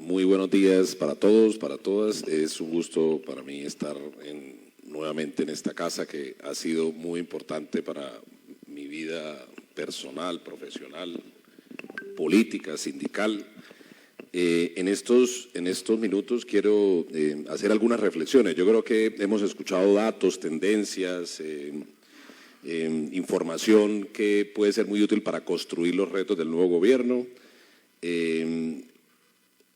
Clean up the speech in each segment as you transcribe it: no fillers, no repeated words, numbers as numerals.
Muy buenos días para todos, para todas. Es un gusto para mí estar nuevamente en esta casa que ha sido muy importante para mi vida personal, profesional, política, sindical. En estos minutos quiero hacer algunas reflexiones. Yo creo que hemos escuchado datos, tendencias, información que puede ser muy útil para construir los retos del nuevo gobierno.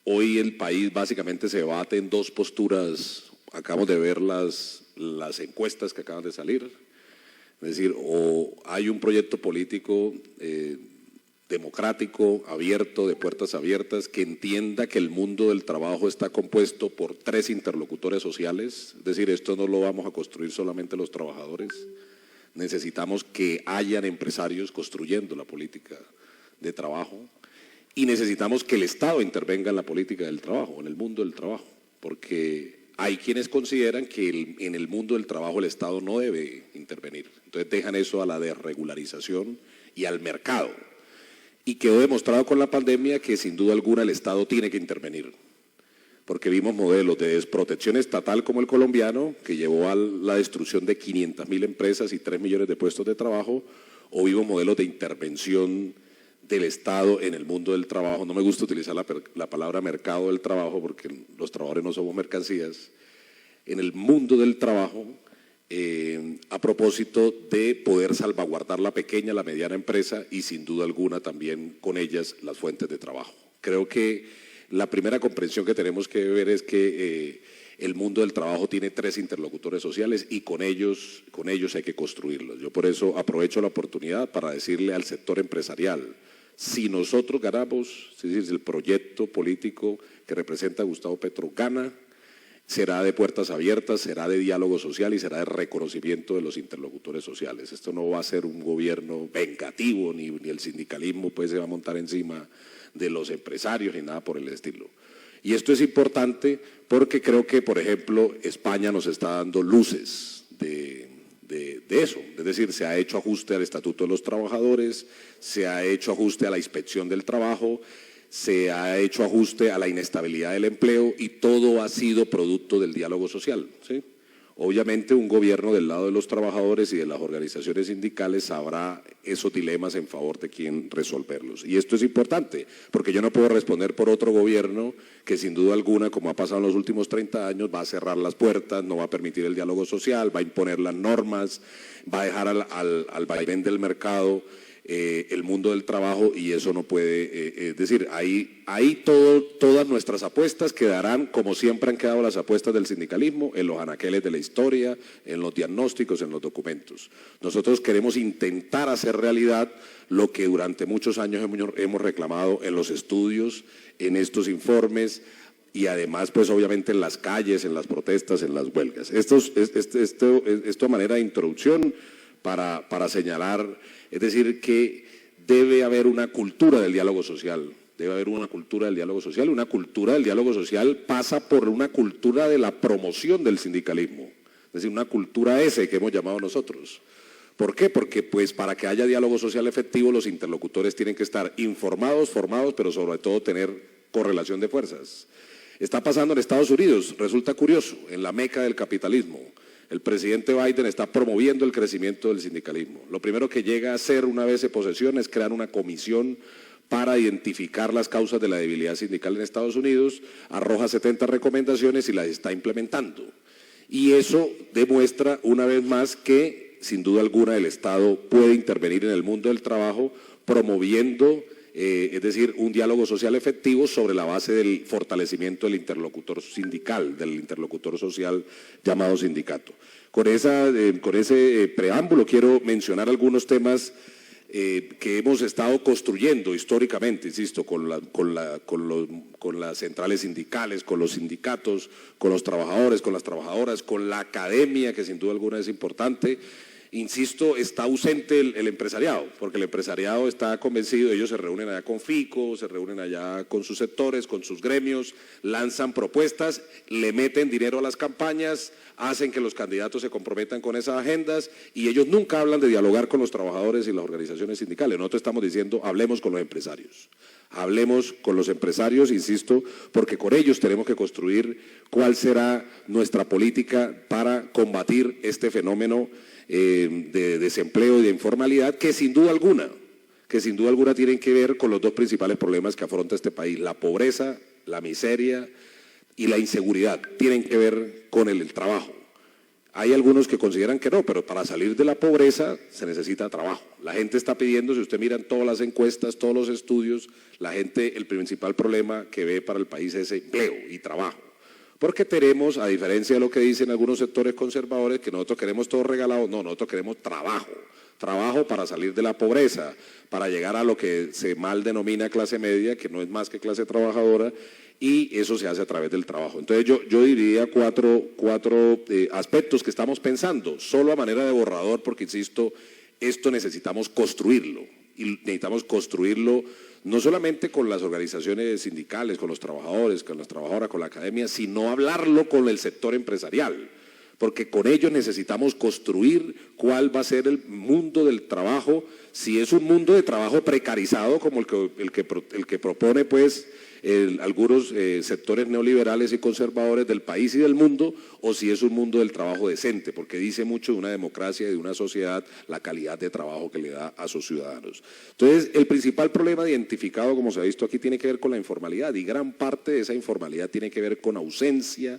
Hoy el país básicamente se debate en dos posturas. Acabamos de ver las encuestas que acaban de salir. Es decir, o hay un proyecto político democrático, abierto, de puertas abiertas, que entienda que el mundo del trabajo está compuesto por tres interlocutores sociales. Es decir, esto no lo vamos a construir solamente los trabajadores. Necesitamos que hayan empresarios construyendo la política de trabajo. Y necesitamos que el Estado intervenga en la política del trabajo, en el mundo del trabajo, porque hay quienes consideran que en el mundo del trabajo el Estado no debe intervenir. Entonces dejan eso a la desregularización y al mercado. Y quedó demostrado con la pandemia que sin duda alguna el Estado tiene que intervenir, porque vimos modelos de desprotección estatal como el colombiano, que llevó a la destrucción de 500.000 empresas y 3 millones de puestos de trabajo, o vimos modelos de intervención del Estado en el mundo del trabajo. No me gusta utilizar la palabra mercado del trabajo porque los trabajadores no somos mercancías. En el mundo del trabajo, a propósito de poder salvaguardar la pequeña, la mediana empresa y sin duda alguna también con ellas las fuentes de trabajo. Creo que la primera comprensión que tenemos que ver es que el mundo del trabajo tiene tres interlocutores sociales y con ellos hay que construirlos. Yo por eso aprovecho la oportunidad para decirle al sector empresarial: si nosotros ganamos, es decir, si el proyecto político que representa a Gustavo Petro gana, será de puertas abiertas, será de diálogo social y será de reconocimiento de los interlocutores sociales. Esto no va a ser un gobierno vengativo, ni el sindicalismo pues se va a montar encima de los empresarios ni nada por el estilo. Y esto es importante porque creo que, por ejemplo, España nos está dando luces de eso, es decir, se ha hecho ajuste al Estatuto de los Trabajadores, se ha hecho ajuste a la inspección del trabajo, se ha hecho ajuste a la inestabilidad del empleo y todo ha sido producto del diálogo social, ¿sí? Obviamente un gobierno del lado de los trabajadores y de las organizaciones sindicales sabrá esos dilemas en favor de quién resolverlos. Y esto es importante, porque yo no puedo responder por otro gobierno que sin duda alguna, como ha pasado en los últimos 30 años, va a cerrar las puertas, no va a permitir el diálogo social, va a imponer las normas, va a dejar al vaivén del mercado el mundo del trabajo y eso no puede, es decir, ahí todas nuestras apuestas quedarán como siempre han quedado las apuestas del sindicalismo, en los anaqueles de la historia, en los diagnósticos, en los documentos. Nosotros queremos intentar hacer realidad lo que durante muchos años hemos reclamado en los estudios, en estos informes y además pues obviamente en las calles, en las protestas, en las huelgas. Esto a manera de introducción para señalar. Es decir, que debe haber una cultura del diálogo social, debe haber una cultura del diálogo social. Una cultura del diálogo social pasa por una cultura de la promoción del sindicalismo, es decir, una cultura S que hemos llamado nosotros. ¿Por qué? Porque pues para que haya diálogo social efectivo los interlocutores tienen que estar informados, formados, pero sobre todo tener correlación de fuerzas. Está pasando en Estados Unidos, resulta curioso, en la meca del capitalismo. El presidente Biden está promoviendo el crecimiento del sindicalismo. Lo primero que llega a hacer una vez se posesiona es crear una comisión para identificar las causas de la debilidad sindical en Estados Unidos, arroja 70 recomendaciones y las está implementando. Y eso demuestra una vez más que, sin duda alguna, el Estado puede intervenir en el mundo del trabajo promoviendo es decir, un diálogo social efectivo sobre la base del fortalecimiento del interlocutor sindical, del interlocutor social llamado sindicato. Con ese preámbulo quiero mencionar algunos temas que hemos estado construyendo históricamente, insisto, con las centrales sindicales, con los sindicatos, con los trabajadores, con las trabajadoras, con la academia, que sin duda alguna es importante. Insisto, está ausente el empresariado, porque el empresariado está convencido, ellos se reúnen allá con FICO, se reúnen allá con sus sectores, con sus gremios, lanzan propuestas, le meten dinero a las campañas, hacen que los candidatos se comprometan con esas agendas y ellos nunca hablan de dialogar con los trabajadores y las organizaciones sindicales. Nosotros estamos diciendo, hablemos con los empresarios, Hablemos con los empresarios, insisto, porque con ellos tenemos que construir cuál será nuestra política para combatir este fenómeno de desempleo y de informalidad que sin duda alguna tienen que ver con los dos principales problemas que afronta este país: la pobreza, la miseria y la inseguridad. Tienen que ver con el trabajo. Hay algunos que consideran que no, pero para salir de la pobreza se necesita trabajo. La gente está pidiendo, si usted mira en todas las encuestas, todos los estudios, la gente, el principal problema que ve para el país es empleo y trabajo. Porque tenemos, a diferencia de lo que dicen algunos sectores conservadores, que nosotros queremos todo regalado, no, nosotros queremos trabajo. Trabajo para salir de la pobreza, para llegar a lo que se mal denomina clase media, que no es más que clase trabajadora, y eso se hace a través del trabajo. Entonces yo diría cuatro aspectos que estamos pensando, solo a manera de borrador, porque insisto, esto necesitamos construirlo, y necesitamos construirlo no solamente con las organizaciones sindicales, con los trabajadores, con las trabajadoras, con la academia, sino hablarlo con el sector empresarial, porque con ellos necesitamos construir cuál va a ser el mundo del trabajo, si es un mundo de trabajo precarizado como el que propone pues algunos sectores neoliberales y conservadores del país y del mundo, o si es un mundo del trabajo decente, porque dice mucho de una democracia y de una sociedad la calidad de trabajo que le da a sus ciudadanos. Entonces, el principal problema identificado, como se ha visto aquí, tiene que ver con la informalidad, y gran parte de esa informalidad tiene que ver con ausencia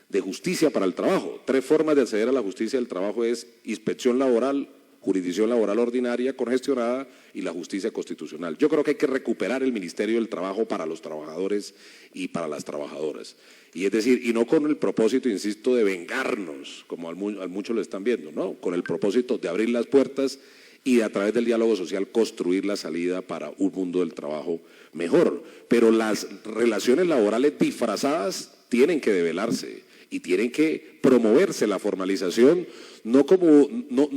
de justicia para el trabajo. 3 formas de acceder a la justicia del trabajo es inspección laboral, jurisdicción laboral ordinaria congestionada y la justicia constitucional. Yo creo que hay que recuperar el Ministerio del Trabajo para los trabajadores y para las trabajadoras. Y es decir, y no con el propósito, insisto, de vengarnos, como muchos lo están viendo, ¿no? Con el propósito de abrir las puertas y a través del diálogo social construir la salida para un mundo del trabajo mejor. Pero las relaciones laborales disfrazadas tienen que develarse y tienen que promoverse la formalización. No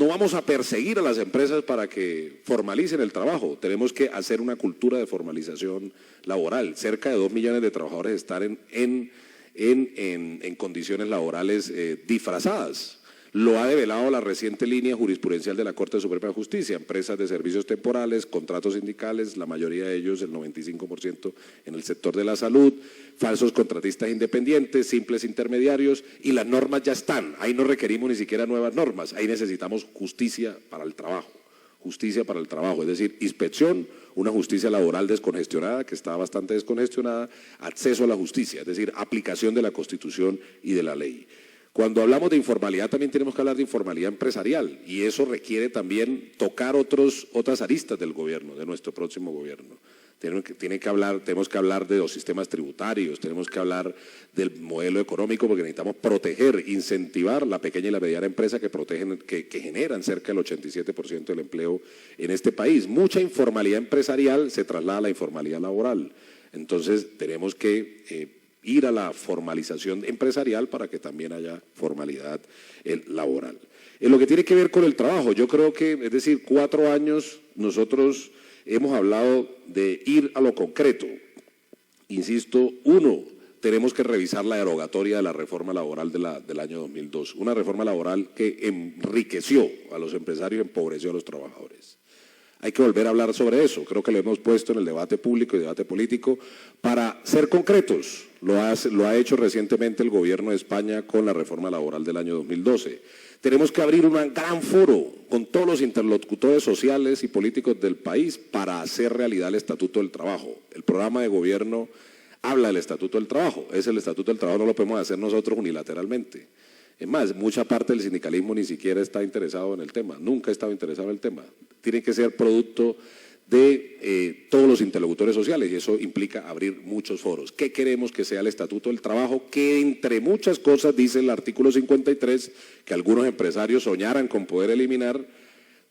vamos a perseguir a las empresas para que formalicen el trabajo, tenemos que hacer una cultura de formalización laboral. Cerca de 2 millones de trabajadores están en condiciones laborales disfrazadas. Lo ha develado la reciente línea jurisprudencial de la Corte Suprema de Justicia: empresas de servicios temporales, contratos sindicales, la mayoría de ellos, el 95% en el sector de la salud, falsos contratistas independientes, simples intermediarios, y las normas ya están. Ahí no requerimos ni siquiera nuevas normas, ahí necesitamos justicia para el trabajo. Justicia para el trabajo, es decir, inspección, una justicia laboral descongestionada, que está bastante descongestionada, acceso a la justicia, es decir, aplicación de la Constitución y de la ley. Cuando hablamos de informalidad también tenemos que hablar de informalidad empresarial, y eso requiere también tocar otras aristas del gobierno, de nuestro próximo gobierno. Tenemos que hablar de los sistemas tributarios, tenemos que hablar del modelo económico, porque necesitamos proteger, incentivar la pequeña y la mediana empresa que generan cerca del 87% del empleo en este país. Mucha informalidad empresarial se traslada a la informalidad laboral. Entonces tenemos que ir a la formalización empresarial para que también haya formalidad laboral. En lo que tiene que ver con el trabajo, yo creo que, es decir, 4 años nosotros hemos hablado de ir a lo concreto. Insisto, 1, tenemos que revisar la derogatoria de la reforma laboral del año 2002, una reforma laboral que enriqueció a los empresarios y empobreció a los trabajadores. Hay que volver a hablar sobre eso, creo que lo hemos puesto en el debate público y debate político para ser concretos. Lo ha hecho recientemente el gobierno de España con la reforma laboral del año 2012. Tenemos que abrir un gran foro con todos los interlocutores sociales y políticos del país para hacer realidad el Estatuto del Trabajo. El programa de gobierno habla del Estatuto del Trabajo, es el Estatuto del Trabajo, no lo podemos hacer nosotros unilateralmente. Es más, mucha parte del sindicalismo ni siquiera está interesado en el tema, nunca ha estado interesado en el tema. Tiene que ser producto de todos los interlocutores sociales, y eso implica abrir muchos foros. ¿Qué queremos que sea el Estatuto del Trabajo? Que entre muchas cosas dice el artículo 53, que algunos empresarios soñaran con poder eliminar,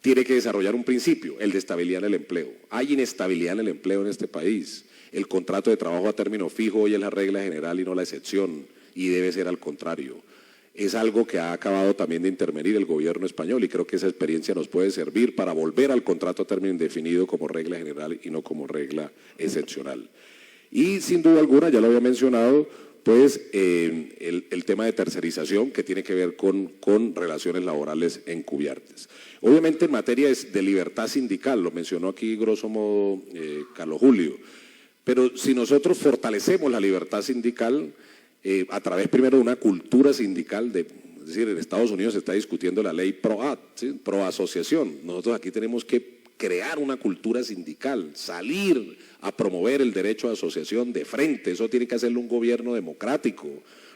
tiene que desarrollar un principio, el de estabilidad en el empleo. Hay inestabilidad en el empleo en este país. El contrato de trabajo a término fijo hoy es la regla general y no la excepción, y debe ser al contrario. Es algo que ha acabado también de intervenir el gobierno español, y creo que esa experiencia nos puede servir para volver al contrato a término indefinido como regla general y no como regla excepcional. Y sin duda alguna, ya lo había mencionado, pues el tema de tercerización, que tiene que ver con relaciones laborales encubiertas. Obviamente en materia de libertad sindical, lo mencionó aquí grosso modo Carlos Julio, Pero si nosotros fortalecemos la libertad sindical a través primero de una cultura sindical, es decir, en Estados Unidos se está discutiendo la ley PRO-AD, ¿sí? Pro-asociación. Nosotros aquí tenemos que crear una cultura sindical, salir a promover el derecho a asociación de frente. Eso tiene que hacerlo un gobierno democrático.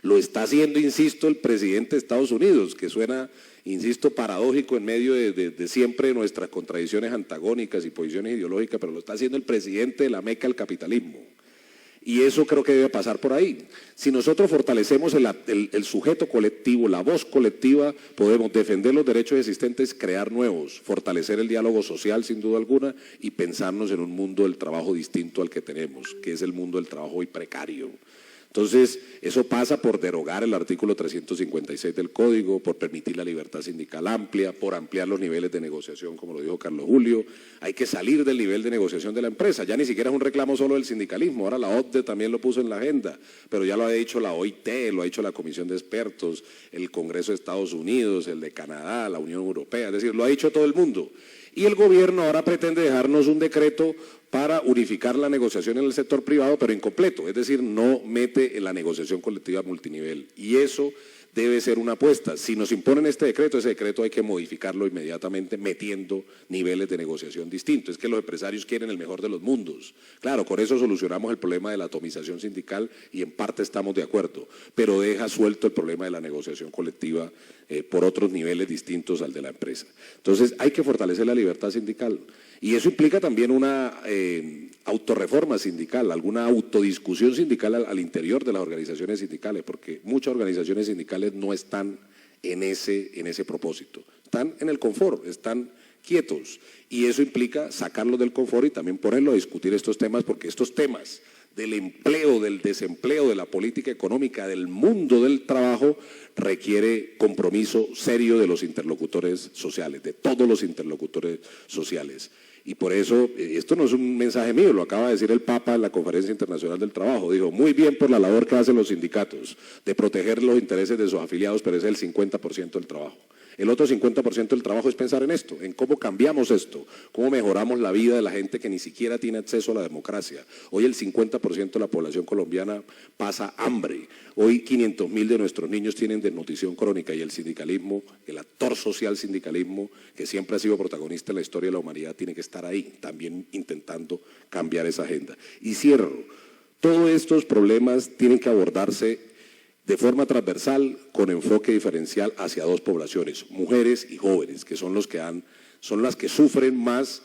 Lo está haciendo, insisto, el presidente de Estados Unidos, que suena, insisto, paradójico en medio de siempre nuestras contradicciones antagónicas y posiciones ideológicas, pero lo está haciendo el presidente de la meca del capitalismo. Y eso creo que debe pasar por ahí. Si nosotros fortalecemos el sujeto colectivo, la voz colectiva, podemos defender los derechos existentes, crear nuevos, fortalecer el diálogo social sin duda alguna y pensarnos en un mundo del trabajo distinto al que tenemos, que es el mundo del trabajo hoy precario. Entonces, eso pasa por derogar el artículo 356 del Código, por permitir la libertad sindical amplia, por ampliar los niveles de negociación, como lo dijo Carlos Julio. Hay que salir del nivel de negociación de la empresa. Ya ni siquiera es un reclamo solo del sindicalismo. Ahora la OCDE también lo puso en la agenda, pero ya lo ha dicho la OIT, lo ha dicho la Comisión de Expertos, el Congreso de Estados Unidos, el de Canadá, la Unión Europea. Es decir, lo ha dicho todo el mundo. Y el gobierno ahora pretende dejarnos un decreto para unificar la negociación en el sector privado, pero incompleto, es decir, no mete en la negociación colectiva multinivel. Y eso debe ser una apuesta. Si nos imponen ese decreto hay que modificarlo inmediatamente metiendo niveles de negociación distintos. Es que los empresarios quieren el mejor de los mundos. Claro, con eso solucionamos el problema de la atomización sindical y en parte estamos de acuerdo, pero deja suelto el problema de la negociación colectiva por otros niveles distintos al de la empresa. Entonces hay que fortalecer la libertad sindical y eso implica también una autorreforma sindical, alguna autodiscusión sindical al interior de las organizaciones sindicales, porque muchas organizaciones sindicales no están en ese propósito, están en el confort, están quietos y eso implica sacarlos del confort y también ponerlo a discutir estos temas, porque estos temas del empleo, del desempleo, de la política económica, del mundo del trabajo, requiere compromiso serio de los interlocutores sociales, de todos los interlocutores sociales. Y por eso, esto no es un mensaje mío, lo acaba de decir el Papa en la Conferencia Internacional del Trabajo. Dijo, muy bien por la labor que hacen los sindicatos de proteger los intereses de sus afiliados, pero es el 50% del trabajo. El otro 50% del trabajo es pensar en esto, en cómo cambiamos esto, cómo mejoramos la vida de la gente que ni siquiera tiene acceso a la democracia. Hoy el 50% de la población colombiana pasa hambre. Hoy 500.000 de nuestros niños tienen desnutrición crónica y el sindicalismo, el actor social sindicalismo, que siempre ha sido protagonista en la historia de la humanidad, tiene que estar ahí, también intentando cambiar esa agenda. Y cierro, todos estos problemas tienen que abordarse de forma transversal, con enfoque diferencial hacia dos poblaciones, mujeres y jóvenes, que son las que sufren más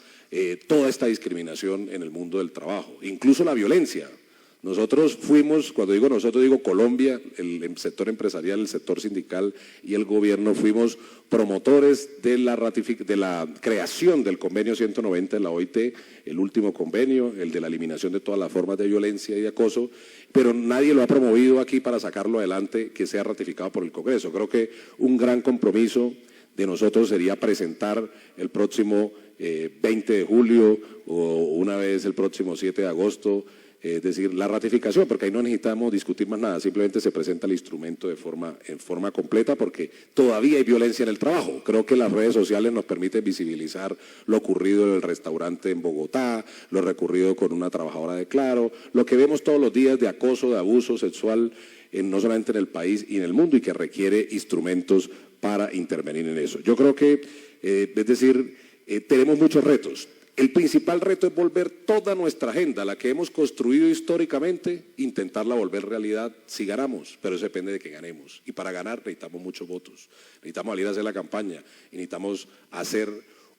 toda esta discriminación en el mundo del trabajo, incluso la violencia. Nosotros fuimos, cuando digo nosotros, digo Colombia, el sector empresarial, el sector sindical y el gobierno, fuimos promotores de la creación del convenio 190 de la OIT, el último convenio, el de la eliminación de todas las formas de violencia y de acoso, pero nadie lo ha promovido aquí para sacarlo adelante, que sea ratificado por el Congreso. Creo que un gran compromiso de nosotros sería presentar el próximo 20 de julio o una vez el próximo 7 de agosto, es decir, la ratificación, porque ahí no necesitamos discutir más nada, simplemente se presenta el instrumento en forma completa, porque todavía hay violencia en el trabajo. Creo que las redes sociales nos permiten visibilizar lo ocurrido en el restaurante en Bogotá, lo recurrido con una trabajadora de Claro, lo que vemos todos los días de acoso, de abuso sexual, no solamente en el país y en el mundo, y que requiere instrumentos para intervenir en eso. Yo creo que, tenemos muchos retos. El principal reto es volver toda nuestra agenda, la que hemos construido históricamente, intentarla volver realidad si ganamos, pero eso depende de que ganemos. Y para ganar necesitamos muchos votos, necesitamos salir a hacer la campaña y necesitamos hacer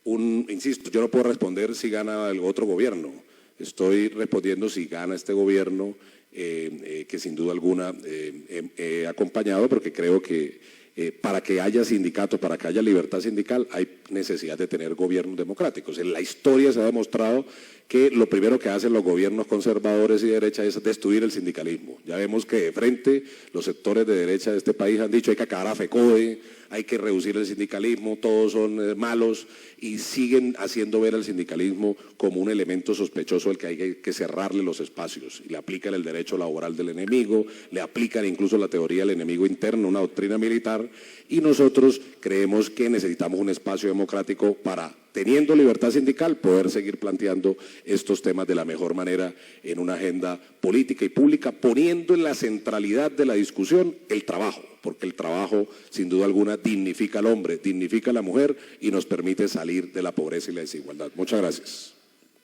insisto, yo no puedo responder si gana el otro gobierno, estoy respondiendo si gana este gobierno, que sin duda alguna he acompañado, porque creo que para que haya sindicatos, para que haya libertad sindical, hay necesidad de tener gobiernos democráticos. En la historia se ha demostrado que lo primero que hacen los gobiernos conservadores y de derecha es destruir el sindicalismo. Ya vemos que de frente los sectores de derecha de este país han dicho hay que acabar a FECODE, hay que reducir el sindicalismo, todos son malos, y siguen haciendo ver al sindicalismo como un elemento sospechoso al que hay que cerrarle los espacios. Y le aplican el derecho laboral del enemigo, le aplican incluso la teoría del enemigo interno, una doctrina militar, y nosotros creemos que necesitamos un espacio democrático para teniendo libertad sindical, poder seguir planteando estos temas de la mejor manera en una agenda política y pública, poniendo en la centralidad de la discusión el trabajo, porque el trabajo, sin duda alguna, dignifica al hombre, dignifica a la mujer y nos permite salir de la pobreza y la desigualdad. Muchas gracias.